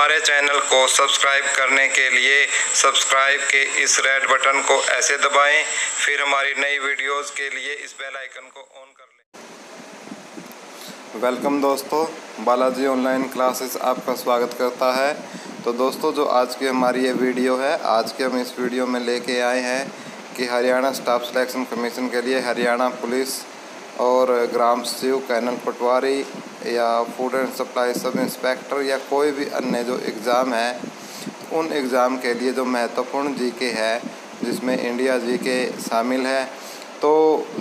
हमारे चैनल को सब्सक्राइब करने के लिए सब्सक्राइब के इस रेड बटन को ऐसे दबाएं, फिर हमारी नई वीडियोस के लिए इस बेल आइकन को ऑन कर लें। वेलकम दोस्तों, बालाजी ऑनलाइन क्लासेस आपका स्वागत करता है। तो दोस्तों, जो आज की हमारी ये वीडियो है, आज के हम इस वीडियो में लेके आए हैं कि हरियाणा स्टाफ सिलेक्शन कमीशन के लिए हरियाणा पुलिस और ग्राम सचिव, कैनल पटवारी या food and supply sub inspector या कोई भी अन्य जो एग्ज़ाम है, उन एग्ज़ाम के लिए जो महत्वपूर्ण जीके है, जिसमें इंडिया जीके शामिल है, तो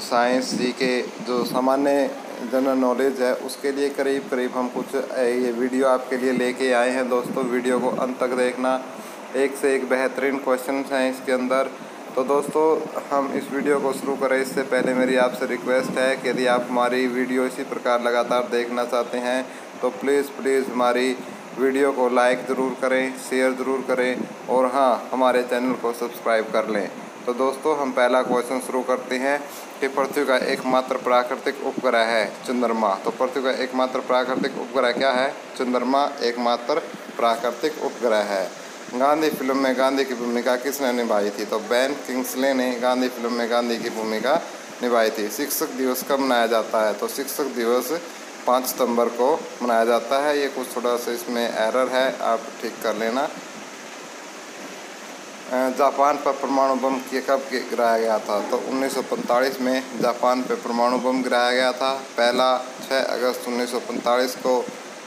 साइंस जीके जो सामान्य जनरल नॉलेज है, उसके लिए करीब करीब हम कुछ ये वीडियो आपके लिए लेके आए हैं। दोस्तों, वीडियो को अंत तक देखना, एक से एक बेहतरीन क्वेश्चन हैं इसके अंदर। तो दोस्तों, हम इस वीडियो को शुरू करें इससे पहले मेरी आपसे रिक्वेस्ट है कि यदि आप हमारी वीडियो इसी प्रकार लगातार देखना चाहते हैं तो प्लीज़ हमारी वीडियो को लाइक ज़रूर करें, शेयर ज़रूर करें और हाँ, हमारे चैनल को सब्सक्राइब कर लें। तो दोस्तों, हम पहला क्वेश्चन शुरू करते हैं कि पृथ्वी का एकमात्र प्राकृतिक उपग्रह है चंद्रमा। तो पृथ्वी का एकमात्र प्राकृतिक उपग्रह क्या है? चंद्रमा एकमात्र प्राकृतिक उपग्रह है। गांधी फिल्म में गांधी की भूमिका किसने निभाई थी? तो बेन किंग्सले ने गांधी फिल्म में गांधी की भूमिका निभाई थी। शिक्षक दिवस कब मनाया जाता है? तो शिक्षक दिवस 5 सितंबर को मनाया जाता है। ये कुछ थोड़ा सा इसमें एरर है, आप ठीक कर लेना। जापान पर परमाणु बम कब गिराया गया था? तो 1945 में जापान पर परमाणु बम गिराया गया था। पहला 6 अगस्त 1945 को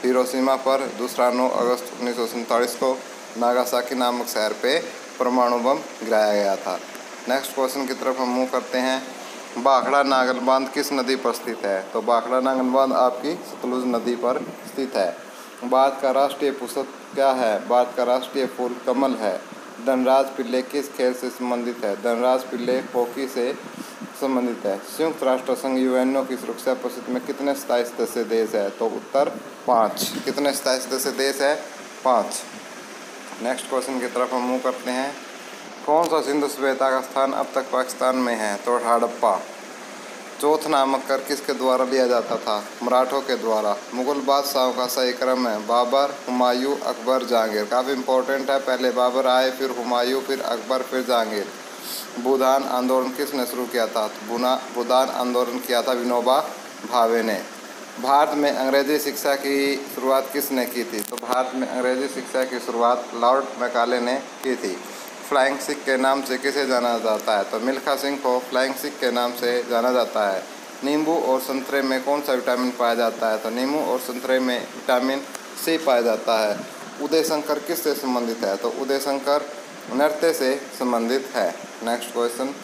हिरोशिमा पर, दूसरा 9 अगस्त 1947 को नागासाकी नामक शहर पे परमाणु बम गिराया गया था। नेक्स्ट क्वेश्चन की तरफ हम मूव करते हैं। भाखड़ा नागल बांध किस नदी पर स्थित है? तो भाखड़ा नागल बांध आपकी सतलुज नदी पर स्थित है। भारत का राष्ट्रीय पुष्प क्या है? भारत का राष्ट्रीय फूल कमल है। धनराज पिल्ले किस खेल से संबंधित है? धनराज पिल्ले हॉकी से संबंधित है। संयुक्त राष्ट्र संघ यूएनओ की सुरक्षा परिषद में कितने स्थायी सदस्य देश है? तो उत्तर 5। कितने स्थायी सदस्य देश है? 5। नेक्स्ट क्वेश्चन की तरफ हम मूव करते हैं। कौन सा सिंधु सभ्यता का स्थान अब तक पाकिस्तान में है? तो हड़प्पा। चौथ नामक कर किसके द्वारा लिया जाता था? मराठों के द्वारा। मुगल बादशाहों का सही क्रम है बाबर, हुमायूं, अकबर, जहांगीर। काफ़ी इंपॉर्टेंट है, पहले बाबर आए, फिर हुमायूं, फिर अकबर, फिर जहांगीर। भूदान आंदोलन किसने शुरू किया था? भूदान आंदोलन किया था विनोबा भावे ने। भारत में अंग्रेजी शिक्षा की शुरुआत किसने की थी? तो भारत में अंग्रेजी शिक्षा की शुरुआत लॉर्ड मैकाले ने की थी। फ्लाइंग सिख के नाम से किसे जाना जाता है? तो मिल्खा सिंह को फ्लाइंग सिख के नाम से जाना जाता है। नींबू और संतरे में कौन सा विटामिन पाया जाता है? तो नींबू और संतरे में विटामिन सी पाया जाता है। उदय शंकर किससे संबंधित है? तो उदय शंकर नृत्य से संबंधित है। Next question.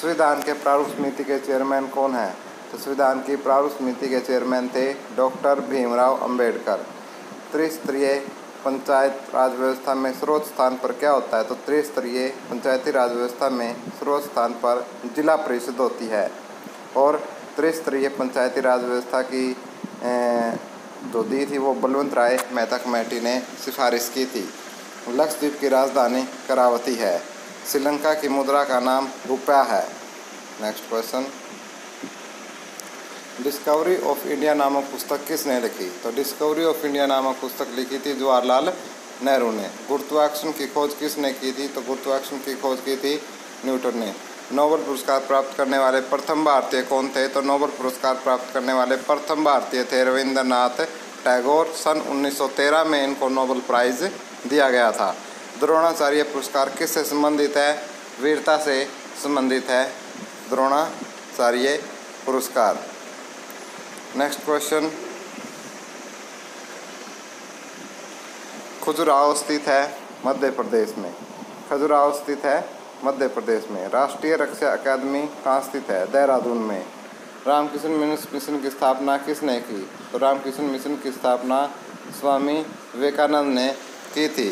संविधान के प्रारूप समिति के चेयरमैन कौन है? तो संविधान की प्रारूप समिति के चेयरमैन थे डॉक्टर भीमराव अंबेडकर। त्रिस्तरीय पंचायत राज व्यवस्था में सर्वोच्च स्थान पर क्या होता है? तो त्रिस्तरीय पंचायती राज व्यवस्था में सर्वोच्च स्थान पर जिला परिषद होती है। और त्रिस्तरीय पंचायती राज व्यवस्था की जो दी थी वो बलवंत राय मेहता कमेटी ने सिफारिश की थी। लक्षद्वीप की राजधानी करावती है। श्रीलंका की मुद्रा का नाम रुपया है। Next question. Discovery of India नामक पुस्तक किसने लिखी? तो डिस्कवरी ऑफ इंडिया नामक पुस्तक लिखी थी जवाहरलाल नेहरू ने। गुरुत्वाकर्षण की खोज किसने की थी? तो गुरुत्वाकर्षण की खोज की थी न्यूटन ने। नोबेल पुरस्कार प्राप्त करने वाले प्रथम भारतीय कौन थे? तो नोबेल पुरस्कार प्राप्त करने वाले प्रथम भारतीय थे रविंद्रनाथ टैगोर। सन 1913 में इनको नोबेल प्राइज़ दिया गया था। द्रोणाचार्य पुरस्कार किससे संबंधित है? वीरता से संबंधित है द्रोणाचार्य पुरस्कार। Next question. खजुराहो स्थित है मध्य प्रदेश में। खजुराहो स्थित है मध्य प्रदेश में। राष्ट्रीय रक्षा अकादमी कहाँ स्थित है? देहरादून में। रामकृष्ण मिशन की स्थापना किसने की? तो रामकृष्ण मिशन की स्थापना स्वामी विवेकानंद ने की थी।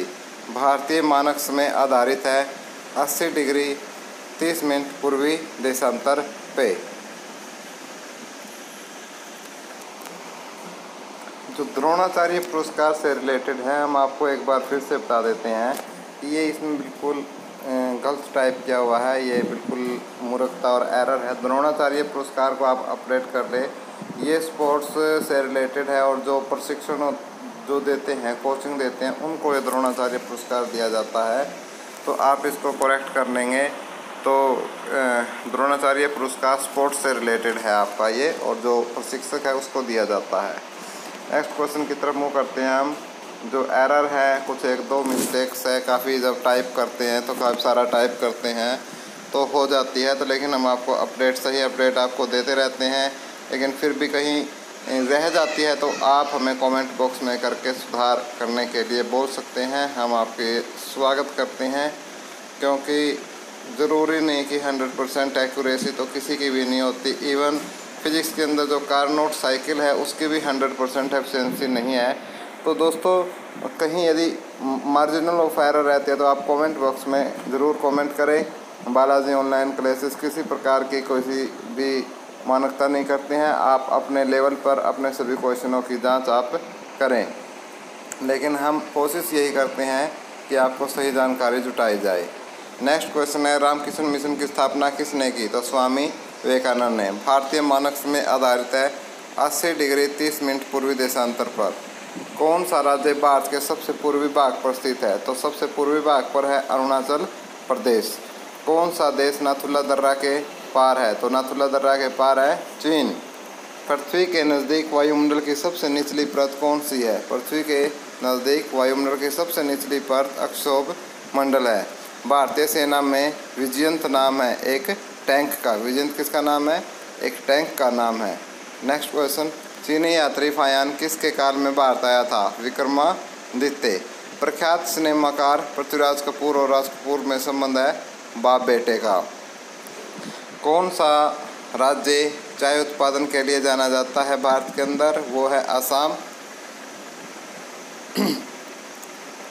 भारतीय मानक समय आधारित है 80 डिग्री 30 मिनट पूर्वी देशांतर पे। जो द्रोणाचार्य पुरस्कार से रिलेटेड है, हम आपको एक बार फिर से बता देते हैं कि ये इसमें बिल्कुल गलत टाइप किया हुआ है, ये बिल्कुल मूर्खता और एरर है। द्रोणाचार्य पुरस्कार को आप अपडेट कर लें। ये स्पोर्ट्स से रिलेटेड है और जो प्रशिक्षण जो देते हैं, कोचिंग देते हैं, उनको ये द्रोणाचार्य पुरस्कार दिया जाता है। तो आप इसको करेक्ट कर लेंगे। तो द्रोणाचार्य पुरस्कार स्पोर्ट्स से रिलेटेड है आपका ये, और जो प्रशिक्षक है उसको दिया जाता है। नेक्स्ट क्वेश्चन की तरफ मूव करते हैं हम। जो एरर है, कुछ एक दो मिस्टेक्स है, काफ़ी जब टाइप करते हैं तो काफ़ी सारा टाइप करते हैं तो हो जाती है, तो लेकिन हम आपको अपडेट, सही अपडेट आपको देते रहते हैं। लेकिन फिर भी कहीं रह जाती है तो आप हमें कमेंट बॉक्स में करके सुधार करने के लिए बोल सकते हैं। हम आपके स्वागत करते हैं, क्योंकि ज़रूरी नहीं कि 100% एक्यूरेसी तो किसी की भी नहीं होती। इवन फिजिक्स के अंदर जो कार्नोट साइकिल है उसकी भी 100% एफिशिएंसी नहीं है। तो दोस्तों, कहीं यदि मार्जिनल ऑफ एरर रहती है तो आप कमेंट बॉक्स में ज़रूर कमेंट करें। बालाजी ऑनलाइन क्लासेस किसी प्रकार की कोई भी मानकता नहीं करते हैं। आप अपने लेवल पर अपने सभी क्वेश्चनों की जांच आप करें, लेकिन हम कोशिश यही करते हैं कि आपको सही जानकारी जुटाई जाए। नेक्स्ट क्वेश्चन है, रामकृष्ण मिशन की स्थापना किसने की? तो स्वामी विवेकानंद ने। भारतीय मानक में आधारित है 80 डिग्री 30 मिनट पूर्वी देशांतर पर। कौन सा राज्य भारत के सबसे पूर्वी भाग पर स्थित है? तो सबसे पूर्वी भाग पर है अरुणाचल प्रदेश। कौन सा देश नाथुला दर्रा के पार है? तो नाथुला दर्रा के पार है चीन। पृथ्वी के नज़दीक वायुमंडल की सबसे निचली परत कौन सी है? पृथ्वी के नज़दीक वायुमंडल की सबसे निचली परत अक्षोभ मंडल है। भारतीय सेना में विजयंत नाम है एक टैंक का। विजयंत किसका नाम है? एक टैंक का नाम है। नेक्स्ट क्वेश्चन, चीनी यात्री फायान किसके काल में भारत आया था? विक्रमादित्य। प्रख्यात सिनेमाकार पृथ्वीराज कपूर और राज कपूर में संबंध है बाप बेटे का। कौन सा राज्य चाय उत्पादन के लिए जाना जाता है भारत के अंदर? वो है असम।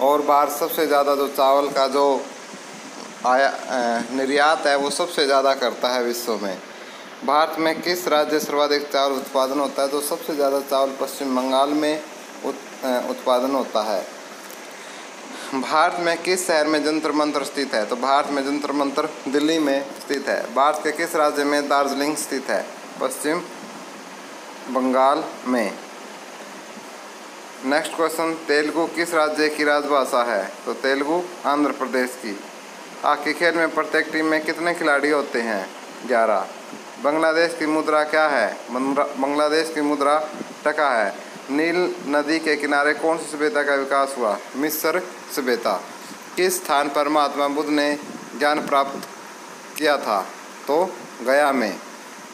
और भारत सबसे ज़्यादा जो चावल का जो निर्यात है वो सबसे ज़्यादा करता है विश्व में। भारत में किस राज्य सर्वाधिक चावल उत्पादन होता है? तो सबसे ज़्यादा चावल पश्चिम बंगाल में उत्पादन होता है। भारत में किस शहर में जंतर मंतर स्थित है? तो भारत में जंतर मंतर दिल्ली में स्थित है। भारत के किस राज्य में दार्जिलिंग स्थित है? पश्चिम बंगाल में। नेक्स्ट क्वेश्चन, तेलुगु किस राज्य की राजभाषा है? तो तेलुगु आंध्र प्रदेश की। हॉकी खेल में प्रत्येक टीम में कितने खिलाड़ी होते हैं? 11। बांग्लादेश की मुद्रा क्या है? बांग्लादेश की मुद्रा टका है। नील नदी के किनारे कौन सी सभ्यता का विकास हुआ? मिस्र सभ्यता। किस स्थान पर महात्मा बुद्ध ने ज्ञान प्राप्त किया था? तो गया में।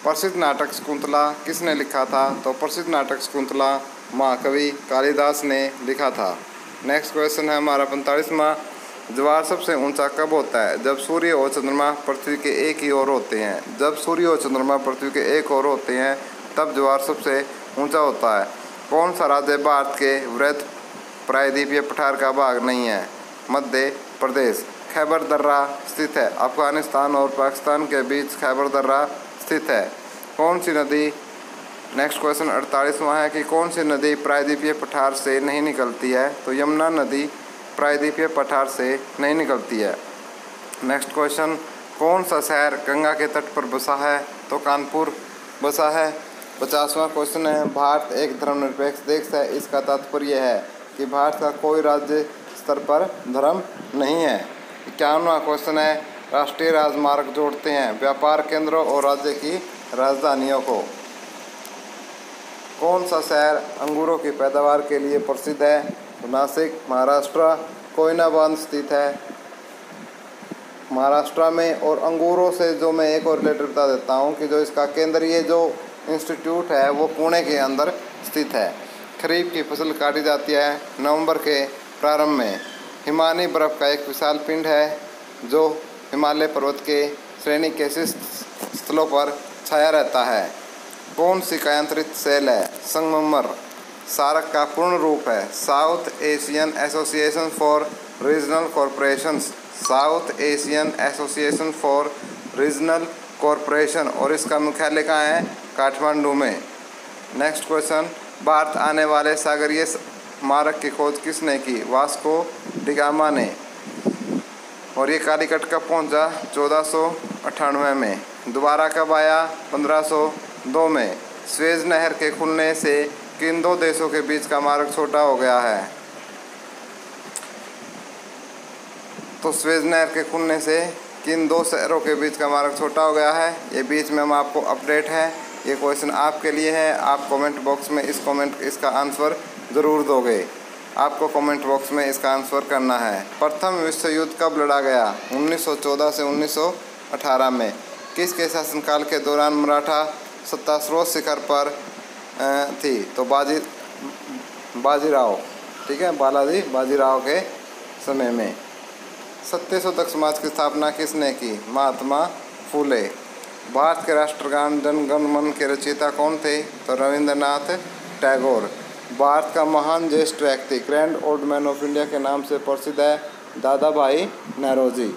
प्रसिद्ध नाटक शकुंतला किसने लिखा था? तो प्रसिद्ध नाटक शकुंतला महाकवि कालिदास ने लिखा था। नेक्स्ट क्वेश्चन है हमारा 45वां, ज्वार सबसे ऊंचा कब होता है? जब सूर्य और चंद्रमा पृथ्वी के एक ही ओर होते हैं। जब सूर्य और चंद्रमा पृथ्वी के एक ओर होते हैं तब ज्वार सबसे ऊंचा होता है। कौन सा राज्य भारत के वृहद प्रायद्वीपीय पठार का भाग नहीं है? मध्य प्रदेश। खैबर दर्रा स्थित है अफगानिस्तान और पाकिस्तान के बीच। खैबर दर्रा स्थित है। कौन सी नदी? नेक्स्ट क्वेश्चन 48वां है कि कौन सी नदी प्रायद्वीपीय पठार से नहीं निकलती है? तो यमुना नदी प्रायद्वीपीय पठार से नहीं निकलती है। नेक्स्ट क्वेश्चन, कौन सा शहर गंगा के तट पर बसा है? तो कानपुर बसा है। 50वां क्वेश्चन है, भारत एक धर्मनिरपेक्ष देश है, इसका तात्पर्य है कि भारत का कोई राज्य स्तर पर धर्म नहीं है। 51वां क्वेश्चन है, राष्ट्रीय राजमार्ग जोड़ते हैं व्यापार केंद्रों और राज्य की राजधानियों को। कौन सा शहर अंगूरों की पैदावार के लिए प्रसिद्ध है? तो नासिक महाराष्ट्र। कोयना बांध स्थित है महाराष्ट्र में। और अंगूरों से जो मैं एक और रिलेटेड बता देता हूँ कि जो इसका केंद्रीय जो इंस्टीट्यूट है वो पुणे के अंदर स्थित है। खरीफ की फसल काटी जाती है नवंबर के प्रारंभ में। हिमानी बर्फ का एक विशाल पिंड है जो हिमालय पर्वत के श्रेणी के शीर्ष स्थलों पर छाया रहता है। कौन सी कायांतरित सेल है? संगमरमर। सार्क का पूर्ण रूप है south Asian association for regional corporations. South Asian association for regional corporation, और इसका मुख्यालय कहाँ है? काठमांडू में। नेक्स्ट क्वेश्चन, भारत आने वाले सागरीय मार्ग की खोज किसने की? वास्को डिगामा ने। और ये कालीकट कब पहुंचा? 1498 में। दोबारा कब आया? 1502 में। स्वेज नहर के खुलने से किन दो देशों के बीच का मार्ग छोटा हो गया है? तो स्वेज नहर के खुलने से किन दो शहरों के बीच का मार्ग छोटा हो गया है? ये बीच में हम आपको अपडेट है। ये क्वेश्चन आपके लिए है। आप कमेंट बॉक्स में इसका आंसर ज़रूर दोगे। आपको कमेंट बॉक्स में इसका आंसर करना है। प्रथम विश्व युद्ध कब लड़ा गया? 1914 से 1918 में। किसके शासनकाल के दौरान मराठा सत्ता सर्वोच्च शिखर पर थी? तो बाजीराव, ठीक है, बालाजी बाजीराव के समय में। सत्यशोधक समाज की स्थापना किसने की? महात्मा फूले। भारत के राष्ट्रगान जन गण मन के रचयिता कौन थे? तो रविंद्रनाथ टैगोर। भारत का महान ज्येष्ठ व्यक्ति grand old man of India के नाम से प्रसिद्ध है दादा भाई नौरोजी।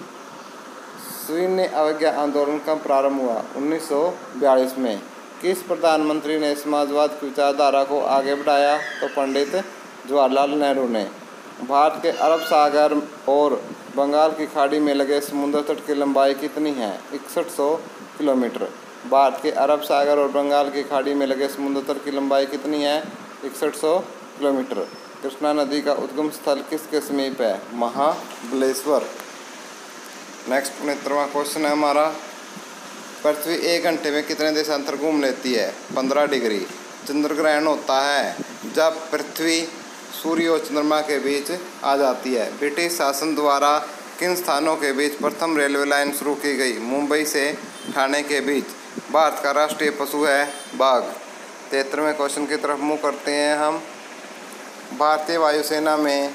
शून्य अवज्ञा आंदोलन कब प्रारंभ हुआ? 1942 में। किस प्रधानमंत्री ने समाजवाद की विचारधारा को आगे बढ़ाया? तो पंडित जवाहरलाल नेहरू ने। भारत के अरब सागर और बंगाल की खाड़ी में लगे समुद्र तट की लंबाई कितनी है? 6100 किलोमीटर। भारत के अरब सागर और बंगाल की खाड़ी में लगे समुद्र तट की लंबाई कितनी है? 6100 किलोमीटर। कृष्णा नदी का उद्गम स्थल किसके समीप है? महाबलेश्वर। नेक्स्ट 69वां क्वेश्चन है हमारा, पृथ्वी 1 घंटे में कितने देशांतर घूम लेती है? 15 डिग्री। चंद्र ग्रहण होता है जब पृथ्वी सूर्य और चंद्रमा के बीच आ जाती है। ब्रिटिश शासन द्वारा किन स्थानों के बीच प्रथम रेलवे लाइन शुरू की गई? मुंबई से ठाणे के बीच। भारत का राष्ट्रीय पशु है बाघ। 73वें क्वेश्चन की तरफ मुँह करते हैं हम। भारतीय वायुसेना में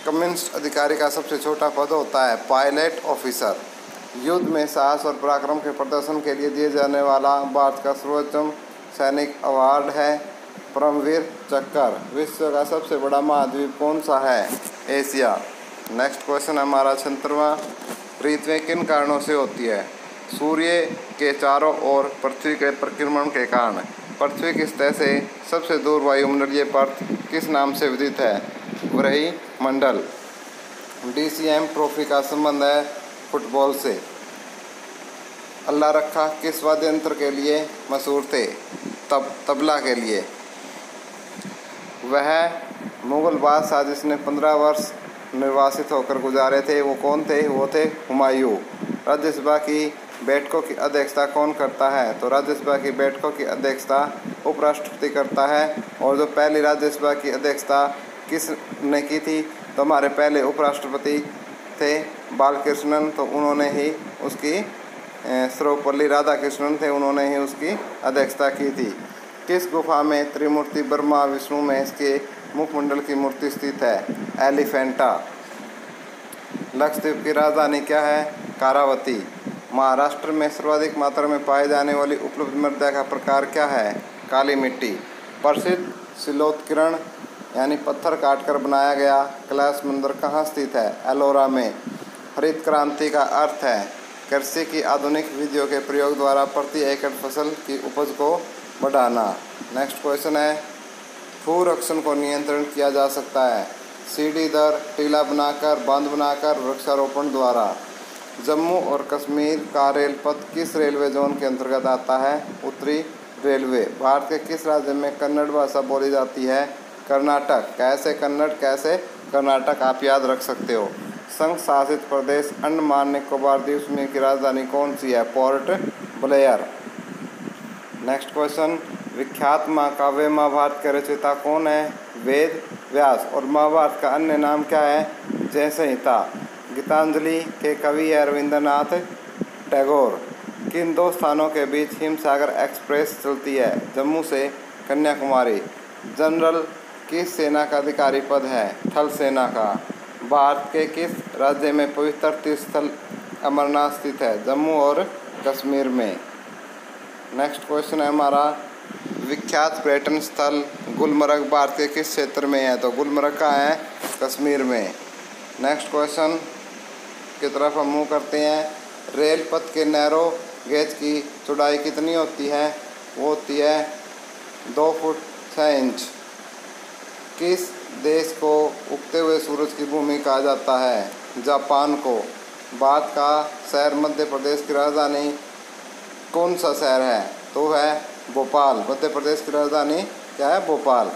कम्युनिस्ट अधिकारी का सबसे छोटा पद होता है पायलट ऑफिसर। युद्ध में साहस और पराक्रम के प्रदर्शन के लिए दिए जाने वाला भारत का सर्वोच्च सैनिक अवार्ड है परमवीर चक्र। विश्व का सबसे बड़ा महाद्वीप कौन सा है? एशिया। नेक्स्ट क्वेश्चन हमारा 76वां, ऋतुएं किन कारणों से होती है? सूर्य के चारों ओर पृथ्वी के परिक्रमण के कारण। पृथ्वी की सतह से सबसे दूर वायुमंडलीय परत किस नाम से विदित है? वही मंडल। DCM ट्रॉफी का संबंध है फुटबॉल से। अल्लाह रखा किस वाद्य यंत्र के लिए मशहूर थे? तबला के लिए। वह मुगल बादशाह जिसने 15 वर्ष निर्वासित होकर गुजारे थे वो कौन थे? वो थे हुमायूं। राज्यसभा की बैठकों की अध्यक्षता कौन करता है? तो राज्यसभा की बैठकों की अध्यक्षता उपराष्ट्रपति करता है। और जो पहली राज्यसभा की अध्यक्षता किसने की थी? तो हमारे पहले उपराष्ट्रपति थे बालकृष्णन, तो उन्होंने ही उसकी सर्वपल्ली राधाकृष्णन थे, उन्होंने ही उसकी अध्यक्षता की थी। किस गुफा में त्रिमूर्ति ब्रह्मा विष्णु महेश के मुखमंडल की मूर्ति स्थित है? एलिफेंटा। लक्षद्वीप की राजधानी क्या है? कारावती। महाराष्ट्र में सर्वाधिक मात्रा में पाए जाने वाली उपलब्ध मृदा का प्रकार क्या है? काली मिट्टी। प्रसिद्ध शिलोत्कीर्ण यानी पत्थर काटकर बनाया गया कैलाश मंदिर कहाँ स्थित है? एलोरा में। हरित क्रांति का अर्थ है कृषि की आधुनिक विधियों के प्रयोग द्वारा प्रति एकड़ फसल की उपज को बढ़ाना। नेक्स्ट क्वेश्चन है, भूरक्षण को नियंत्रण किया जा सकता है? सीढ़ी दर, टीला बनाकर, बांध बनाकर, वृक्षारोपण द्वारा। जम्मू और कश्मीर का रेल पथ किस रेलवे जोन के अंतर्गत आता है? उत्तरी रेलवे। भारत के किस राज्य में कन्नड़ भाषा बोली जाती है? कर्नाटक। कैसे कन्नड़, कैसे कर्नाटक, आप याद रख सकते हो। संघ शासित प्रदेश अंडमान निकोबार द्वीप समूह की राजधानी कौन सी है? Port Blair. नेक्स्ट क्वेश्चन, विख्यात महाकाव्य महाभारत के रचयिता कौन है? वेद व्यास। और महाभारत का अन्य नाम क्या है? जय संहिता। गीतांजलि के कवि है रविंद्रनाथ टैगोर। किन दो स्थानों के बीच हिमसागर एक्सप्रेस चलती है? जम्मू से कन्याकुमारी। जनरल किस सेना का अधिकारी पद है? थल सेना का। भारत के किस राज्य में पवित्र तीर्थस्थल अमरनाथ स्थित है? जम्मू और कश्मीर में। नेक्स्ट क्वेश्चन है हमारा, विख्यात पर्यटन स्थल गुलमर्ग भारत के किस क्षेत्र में है? तो गुलमर्ग का है कश्मीर में। नेक्स्ट क्वेश्चन की तरफ हम मूव करते हैं। रेल पथ के नैरो गेज की चौड़ाई कितनी होती है? वो होती है 2 फुट 6 इंच। किस देश को उगते हुए सूरज की भूमि कहा जाता है? जापान को। भारत का शहर मध्य प्रदेश की राजधानी कौन सा शहर है? तो है भोपाल। मध्य प्रदेश की राजधानी क्या है, भोपाल।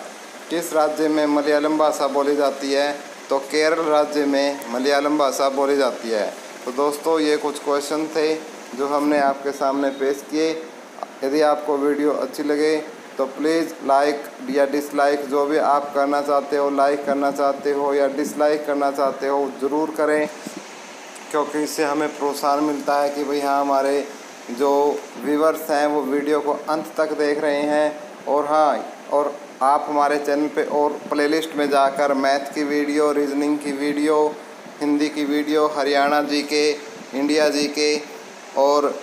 किस राज्य में मलयालम भाषा बोली जाती है? तो केरल राज्य में मलयालम भाषा बोली जाती है। तो दोस्तों ये कुछ क्वेश्चन थे जो हमने आपके सामने पेश किए। यदि आपको वीडियो अच्छी लगे तो प्लीज़ लाइक या डिसलाइक जो भी आप करना चाहते हो, लाइक करना चाहते हो या डिसलाइक करना चाहते हो ज़रूर करें, क्योंकि इससे हमें प्रोत्साहन मिलता है कि भाई हाँ, हमारे जो व्यूअर्स हैं वो वीडियो को अंत तक देख रहे हैं। और हाँ, और आप हमारे चैनल पे और प्लेलिस्ट में जाकर मैथ की वीडियो, रीजनिंग की वीडियो, हिंदी की video, Haryana GK, India GK और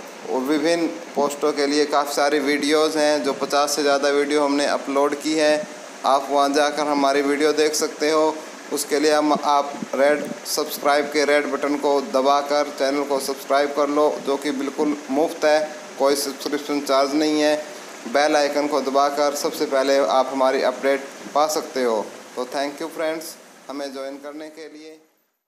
विभिन्न पोस्टों के लिए काफ़ी सारी वीडियोज़ हैं जो 50 से ज़्यादा वीडियो हमने अपलोड की है। आप वहां जाकर हमारी वीडियो देख सकते हो। उसके लिए आप सब्सक्राइब के रेड बटन को दबाकर चैनल को सब्सक्राइब कर लो, जो कि बिल्कुल मुफ्त है, कोई सब्सक्रिप्शन चार्ज नहीं है। बेल आइकन को दबाकर सबसे पहले आप हमारी अपडेट पा सकते हो। तो थैंक यू फ्रेंड्स, हमें ज्वाइन करने के लिए।